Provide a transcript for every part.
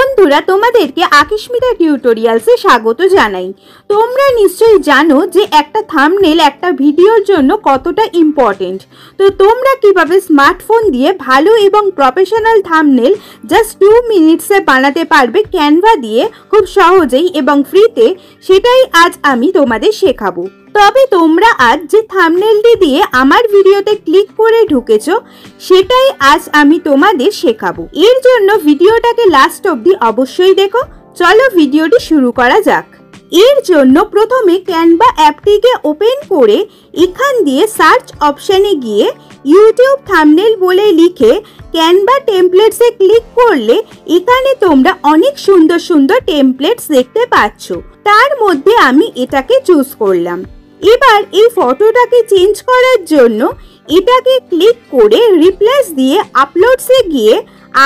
বন্ধুরা তোমাদেরকে আকিস্মিতা টিউটোরিয়ালসে স্বাগত জানাই। তোমরা নিশ্চয়ই জানো যে একটা থাম্বনেল একটা ভিডিওর জন্য কতটা ইম্পর্টেন্ট। তো তোমরা কিভাবে স্মার্টফোন দিয়ে ভালো এবং প্রফেশনাল থাম্বনেল জাস্ট 2 মিনিটসে বানাতে পারবে ক্যানভা দিয়ে খুব সহজেই এবং ফ্রিতে, সেটাই আজ আমি তোমাদের শেখাবো। তবে তোমরা আজ যে থাম্বনেলটি দিয়ে আমার ভিডিওতে ক্লিক করে ঢুকেছো সেটাই আজ আমি তোমাদের শেখাবো। এর জন্য ভিডিওটাকে লাস্ট অবধি অবশ্যই দেখো। চলো ভিডিওটি শুরু করা যাক। এর জন্য প্রথমে ক্যানভা অ্যাপটিকে ওপেন করে এখান দিয়ে সার্চ অপশানে গিয়ে ইউটিউব থাম্বনেল বলে লিখে ক্যানভা টেমপ্লেটসে ক্লিক করলে এখানে তোমরা অনেক সুন্দর সুন্দর টেমপ্লেটস দেখতে পাচ্ছ। তার মধ্যে আমি এটাকে চুজ করলাম। এবার এই ফটোটাকে চেঞ্জ করার জন্য এটাকে ক্লিক করে রিপ্লেস দিয়ে আপলোডসে গিয়ে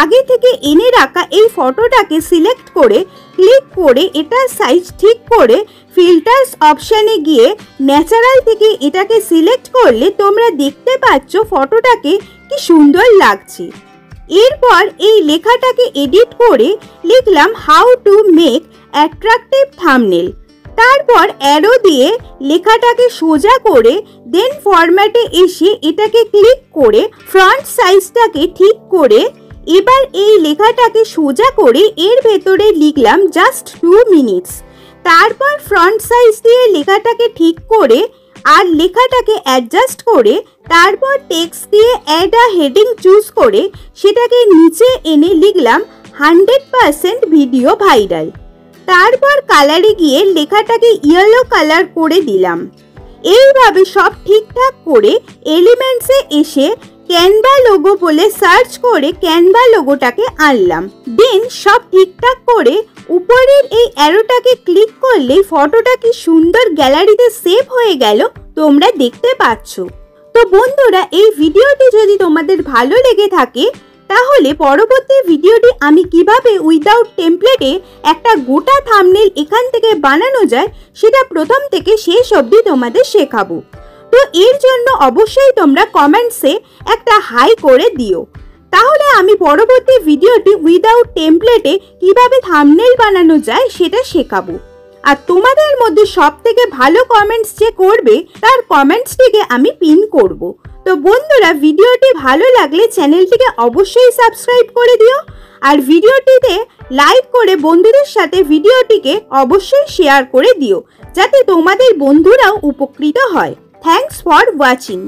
আগে থেকে এনে রাখা এই ফটোটাকে সিলেক্ট করে ক্লিক করে এটার সাইজ ঠিক করে ফিল্টার্স অপশানে গিয়ে ন্যাচারাল থেকে এটাকে সিলেক্ট করলে তোমরা দেখতে পাচ্ছ ফটোটাকে কি সুন্দর লাগছে। এরপর এই লেখাটাকে এডিট করে লিখলাম how to make attractive thumbnail. তারপর অ্যারো দিয়ে লেখাটাকে সোজা করে দেন ফরম্যাটে এসে এটাকে ক্লিক করে ফ্রন্ট সাইজটাকে ঠিক করে এবার এই লেখাটাকে সোজা করে এর ভেতরে লিখলাম জাস্ট 2 মিনিটস। তারপর ফ্রন্ট সাইজ দিয়ে লেখাটাকে ঠিক করে আর লেখাটাকে অ্যাডজাস্ট করে তারপর টেক্সট দিয়ে অ্যাড আ হেডিং চুজ করে সেটাকে নিচে এনে লিখলাম 100% ভিডিও ভাইরাল। তারপর কালারে গিয়ে লেখাটাকে ইয়েলো কালার করে দিলাম। এইভাবে সব ঠিকঠাক করে এলিমেন্টসে এসে ক্যানভা লোগো বলে সার্চ করে ক্যানভা লোগোটাকে আনলাম। দেন সব ঠিকঠাক করে উপরের এই অ্যারোটাকে ক্লিক করলে ফটোটা কি সুন্দর গ্যালারিতে সেভ হয়ে গেল তোমরা দেখতে পাচ্ছ। তো বন্ধুরা, এই ভিডিওটি যদি তোমাদের ভালো লেগে থাকে তাহলে পরবর্তী ভিডিওটি আমি কিভাবে উইদাউট টেমপ্লেটে একটা গোটা থাম্বনেল এখান থেকে বানানো যায় সেটা প্রথম থেকে শেষ অবধি তোমাদের শেখাবো। তো এর জন্য অবশ্যই তোমরা কমেন্টসে একটা হাই করে দিও, তাহলে আমি পরবর্তী ভিডিওটি উইদাউট টেমপ্লেটে কিভাবে থাম্বনেল বানানো যায় সেটা শেখাবো। আর তোমাদের মধ্যে সব থেকে ভালো কমেন্টস যে করবে তার কমেন্টসটিকে আমি পিন করব। তো বন্ধুরা, ভিডিওটি ভালো লাগলে চ্যানেলটিকে অবশ্যই সাবস্ক্রাইব করে দিও আর ভিডিওটিতে লাইক করে বন্ধুদের সাথে ভিডিওটিকে অবশ্যই শেয়ার করে দিও যাতে তোমাদের বন্ধুরাও উপকৃত হয়। Thanks for watching.